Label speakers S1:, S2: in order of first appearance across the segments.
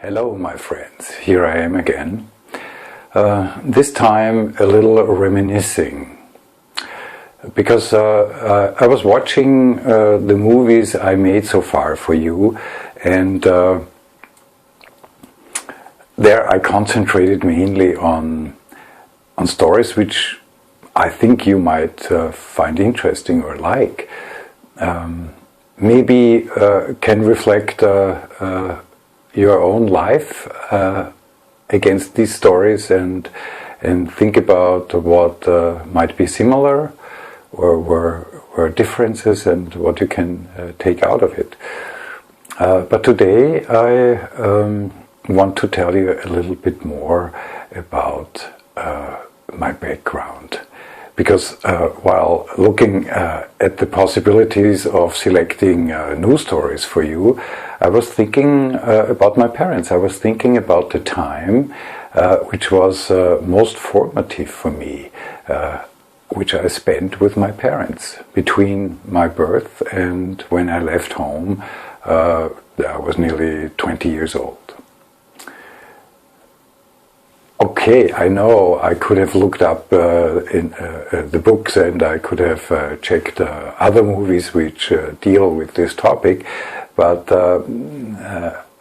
S1: Hello my friends, here I am again. This time a little reminiscing, because I was watching the movies I made so far for you, and there I concentrated mainly on stories which I think you might find interesting or like. Maybe can reflect your own life against these stories, and think about what might be similar or were differences, and what you can take out of it. But today I want to tell you a little bit more about my background. Because while looking at the possibilities of selecting news stories for you, I was thinking about my parents. I was thinking about the time which was most formative for me, which I spent with my parents between my birth and when I left home. I was nearly 20 years old. Okay, I know I could have looked up in the books, and I could have checked other movies which deal with this topic, but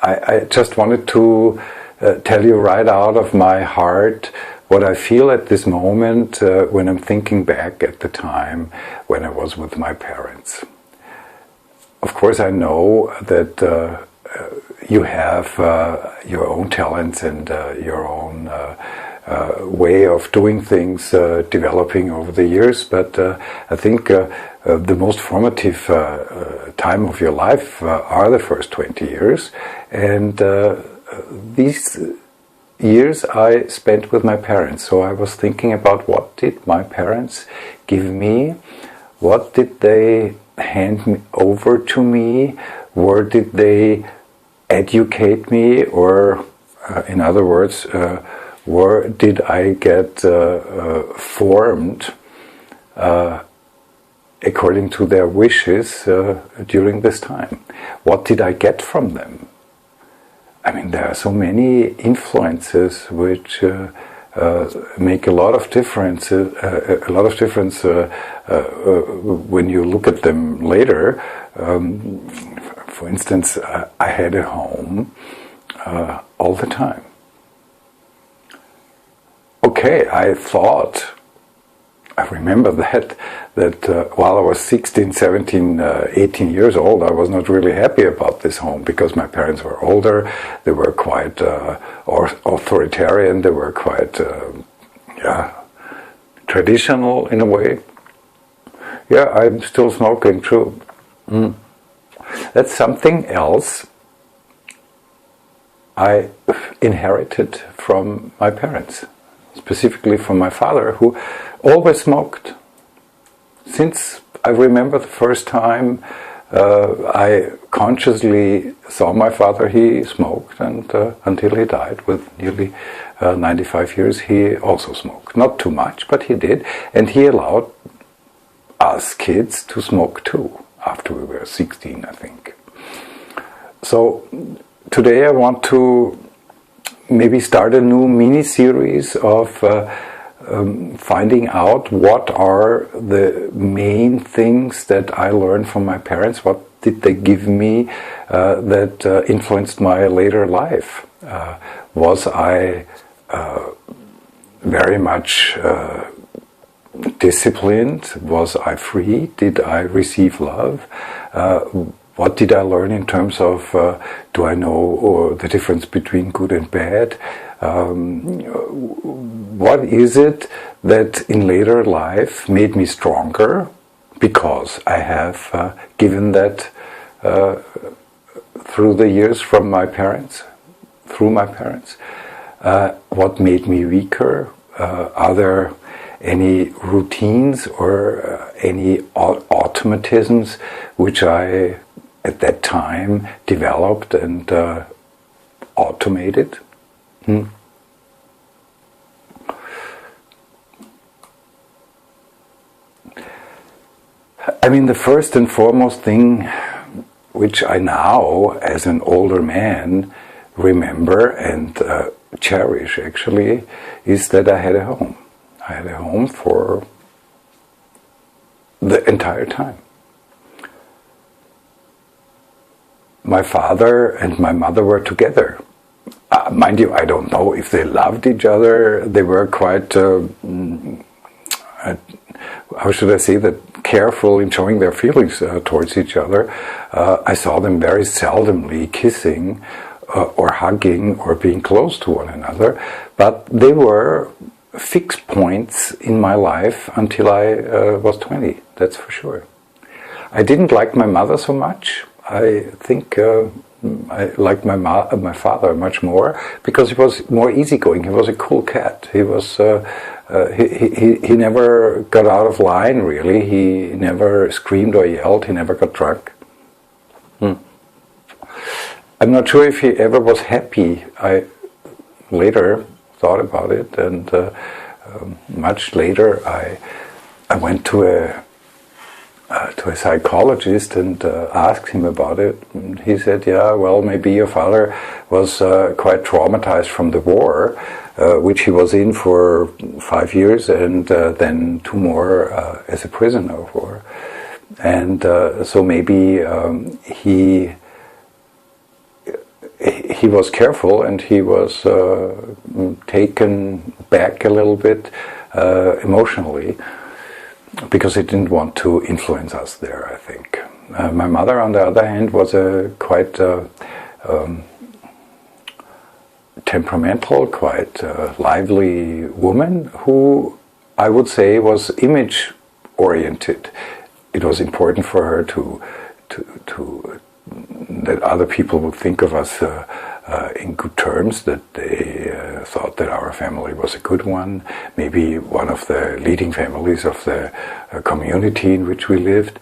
S1: I just wanted to tell you right out of my heart what I feel at this moment when I'm thinking back at the time when I was with my parents. Of course, I know that you have your own talents and your own way of doing things developing over the years, but I think the most formative time of your life are the first 20 years, and these years I spent with my parents. So I was thinking about, what did my parents give me, what did they hand over to me, where did they educate me, or in other words, where did I get formed according to their wishes during this time? What did I get from them? I mean, there are so many influences which make a lot of difference. When you look at them later. For instance, I had a home all the time. Okay, I remember that while I was 16, 17, 18 years old, I was not really happy about this home, because my parents were older, they were quite authoritarian, they were quite traditional in a way. Yeah, I'm still smoking, true. That's something else I inherited from my parents, specifically from my father, who always smoked. Since I remember the first time I consciously saw my father, he smoked, and until he died with nearly 95 years, he also smoked. Not too much, but he did, and he allowed us kids to smoke too, after we were 16, I think. So today I want to maybe start a new mini-series of finding out what are the main things that I learned from my parents, what did they give me that influenced my later life. Was I very much disciplined? Was I free? Did I receive love? What did I learn in terms of, do I know the difference between good and bad? What is it that in later life made me stronger? Because I have given that through the years from my parents, through my parents. What made me weaker? Are there any routines or any automatisms which I at that time developed and automated? I mean, the first and foremost thing which I now, as an older man, remember and cherish actually is that I had a home. I had a home for the entire time. My father and my mother were together. Mind you, I don't know if they loved each other. They were quite, how should I say that, careful in showing their feelings towards each other. I saw them very seldomly kissing or hugging or being close to one another, but they were fixed points in my life until I was 20, that's for sure. I didn't like my mother so much. I think I liked my father much more because he was more easygoing. He was a cool cat. He was he never got out of line really. He never screamed or yelled. He never got drunk. I'm not sure if he ever was happy. I later thought about it, and much later I went to a psychologist and asked him about it. And he said, yeah, well, maybe your father was quite traumatized from the war, which he was in for 5 years and then 2 more as a prisoner of war. And so maybe he was careful and he was taken back a little bit emotionally, because he didn't want to influence us there, I think. My mother, on the other hand, was a quite temperamental, quite lively woman who I would say was image-oriented. It was important for her to that other people would think of us in good terms, that they thought that our family was a good one, maybe one of the leading families of the community in which we lived.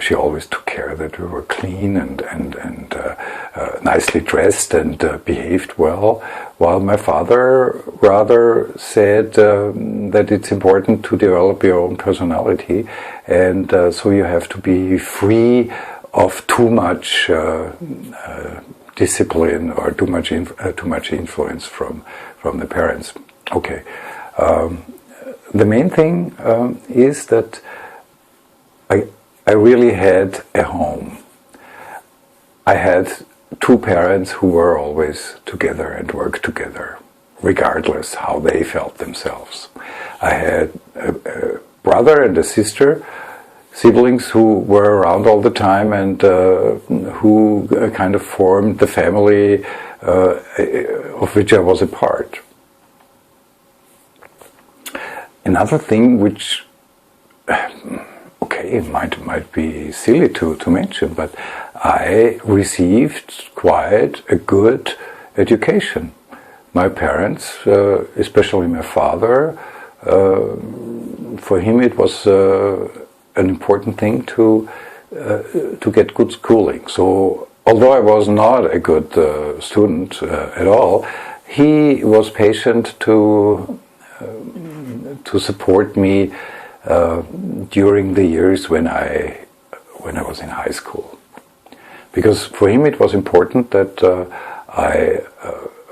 S1: She always took care that we were clean and nicely dressed and behaved well, while my father rather said that it's important to develop your own personality, and so you have to be free of too much discipline or too much influence from the parents. Okay. The main thing is that I really had a home. I had 2 parents who were always together and worked together, regardless how they felt themselves. I had a brother and a sister, siblings who were around all the time and who kind of formed the family of which I was a part. Another thing which, okay, it might be silly to mention, but I received quite a good education. My parents, especially my father, for him it was an important thing to get good schooling. So although I was not a good student at all, he was patient to support me during the years when I was in high school, because for him it was important that I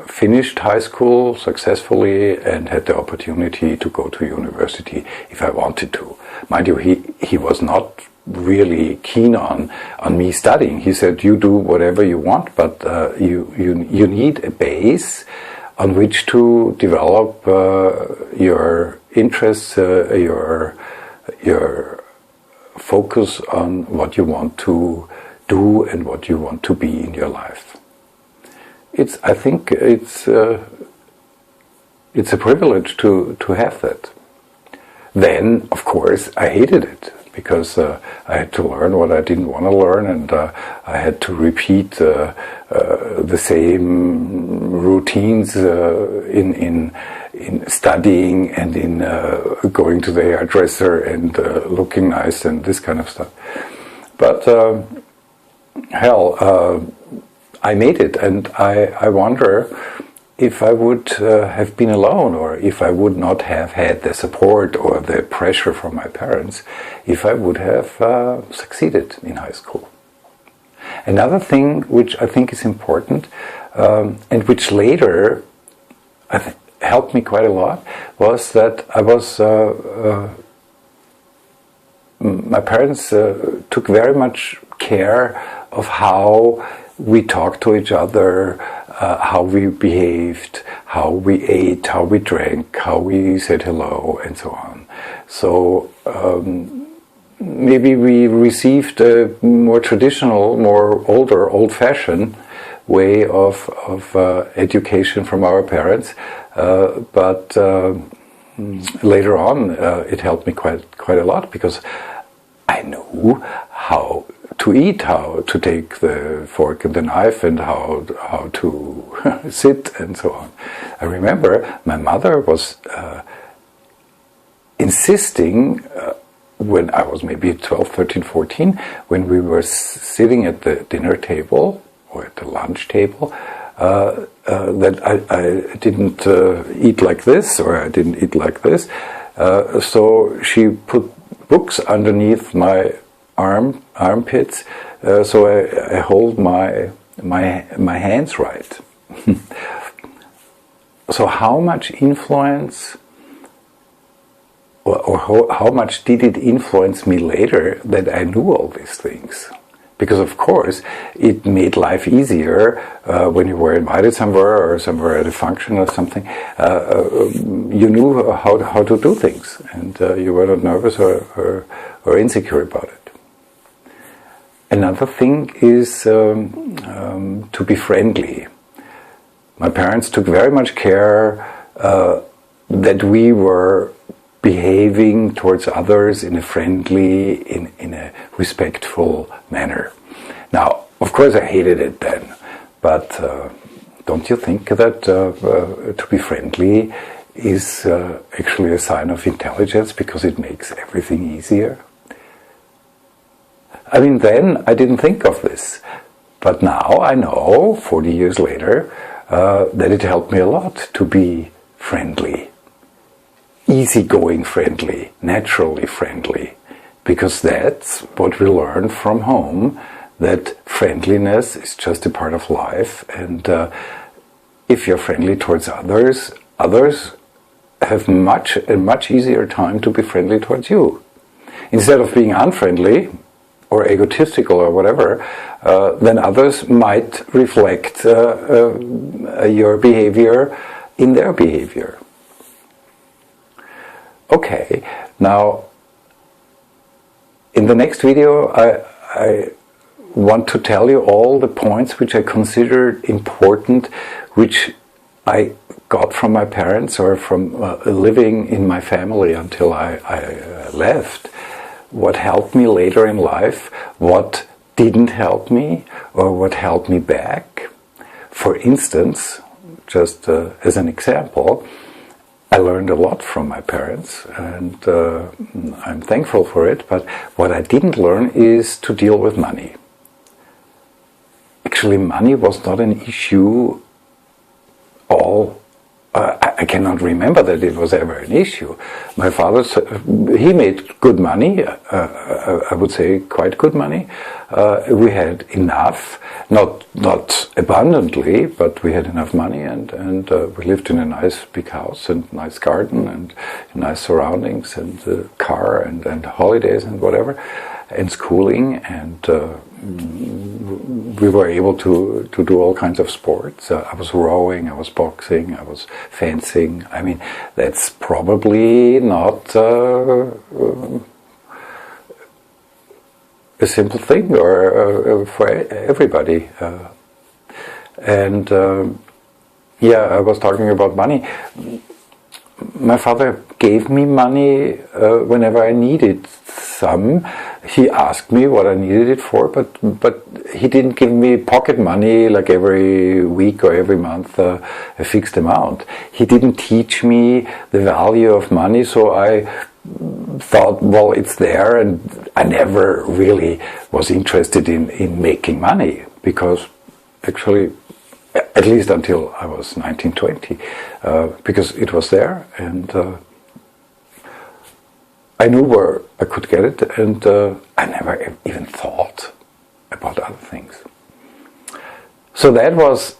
S1: finished high school successfully and had the opportunity to go to university if I wanted to. Mind you, he was not really keen on me studying. He said, you do whatever you want, but you need a base on which to develop your interests, your focus on what you want to do and what you want to be in your life. I think it's a privilege to have that. Then, of course, I hated it because I had to learn what I didn't want to learn, and I had to repeat the same routines in studying and in going to the hairdresser and looking nice and this kind of stuff. But I made it, and I wonder if I would have been alone, or if I would not have had the support or the pressure from my parents, if I would have succeeded in high school. Another thing which I think is important, and which later helped me quite a lot, was that my parents took very much care of how we talked to each other, how we behaved, how we ate, how we drank, how we said hello, and so on. So maybe we received a more traditional, more older, old-fashioned way of education from our parents, but later on it helped me quite a lot, because I knew how to eat, how to take the fork and the knife, and how to sit, and so on. I remember my mother was insisting, when I was maybe 12, 13, 14, when we were sitting at the dinner table or at the lunch table, that I didn't eat like this, or I didn't eat like this. So she put books underneath my armpits, so I hold my hands right. So how much influence, or how much did it influence me later that I knew all these things? Because of course it made life easier when you were invited somewhere, or somewhere at a function or something. You knew how to do things, and you were not nervous or insecure about it. Another thing is to be friendly. My parents took very much care that we were behaving towards others in a friendly, in a respectful manner. Now, of course I hated it then, but don't you think that to be friendly is actually a sign of intelligence, because it makes everything easier? I mean, then I didn't think of this, but now I know, 40 years later, that it helped me a lot to be friendly. Easygoing friendly, naturally friendly, because that's what we learn from home, that friendliness is just a part of life, and if you're friendly towards others, others have a much easier time to be friendly towards you. Instead of being unfriendly or egotistical or whatever, then others might reflect your behavior in their behavior. Okay, now in the next video I want to tell you all the points which I considered important, which I got from my parents, or from living in my family until I left. What helped me later in life, what didn't help me, or what held me back. For instance, just as an example, I learned a lot from my parents, and I'm thankful for it, but what I didn't learn is to deal with money. Actually, money was not an issue I cannot remember that it was ever an issue. My father, he made good money, I would say quite good money. We had enough, not abundantly, but we had enough money, and we lived in a nice big house and nice garden and nice surroundings and car and holidays and whatever, and schooling, and we were able to do all kinds of sports. I was rowing, I was boxing, I was fencing. I mean, that's probably not a simple thing or for everybody. Yeah, I was talking about money. My father gave me money whenever I needed some. He asked me what I needed it for, but he didn't give me pocket money like every week or every month, a fixed amount. He didn't teach me the value of money, so I thought, well, it's there, and I never really was interested in making money, because actually, at least until I was 19, 20, because it was there, and I knew where I could get it, and I never even thought about other things. So that was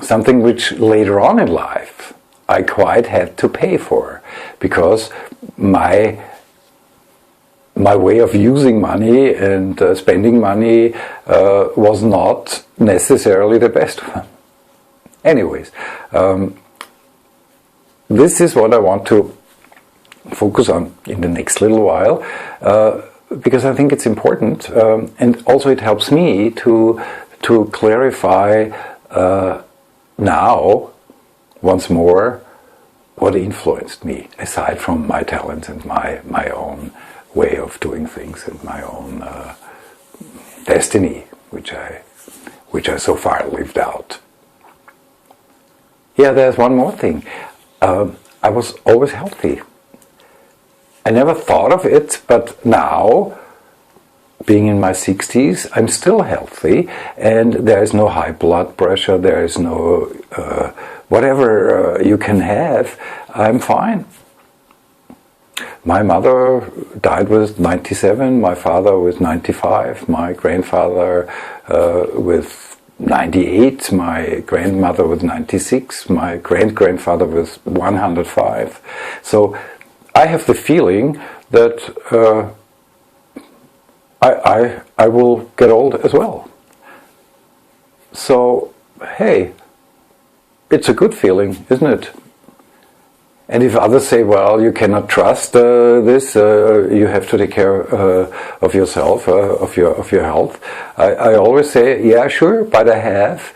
S1: something which later on in life I quite had to pay for, because my way of using money and spending money was not necessarily the best one. Anyways, this is what I want to focus on in the next little while, because I think it's important, and also it helps me to clarify now once more what influenced me, aside from my talents and my own way of doing things and my own destiny, which I so far lived out. Yeah, there's one more thing. I was always healthy. I never thought of it, but now, being in my 60s, I'm still healthy, and there is no high blood pressure, there is no whatever you can have. I'm fine. My mother died with 97, my father with 95, my grandfather with 98, my grandmother with 96, my great-grandfather with 105. So I have the feeling that I will get old as well. So, hey, it's a good feeling, isn't it? And if others say, well, you cannot trust this, you have to take care of yourself, of your health, I always say, yeah, sure, but I have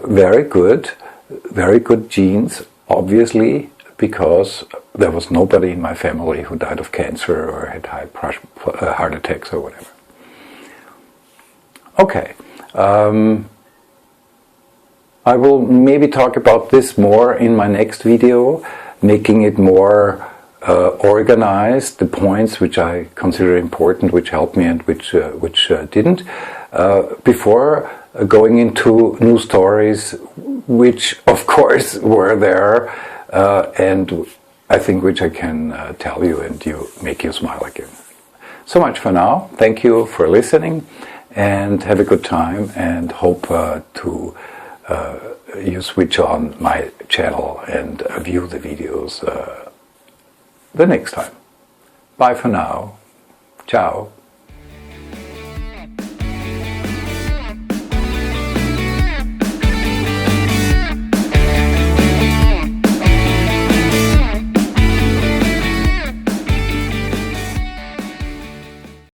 S1: very good genes, obviously, because there was nobody in my family who died of cancer or had heart attacks or whatever. Okay. I will maybe talk about this more in my next video, making it more organized, the points which I consider important, which helped me and which didn't, before going into new stories, which of course were there, and I think which I can tell you and make you smile again. So much for now. Thank you for listening, and have a good time, and hope you switch on my channel and view the videos the next time. Bye for now. Ciao.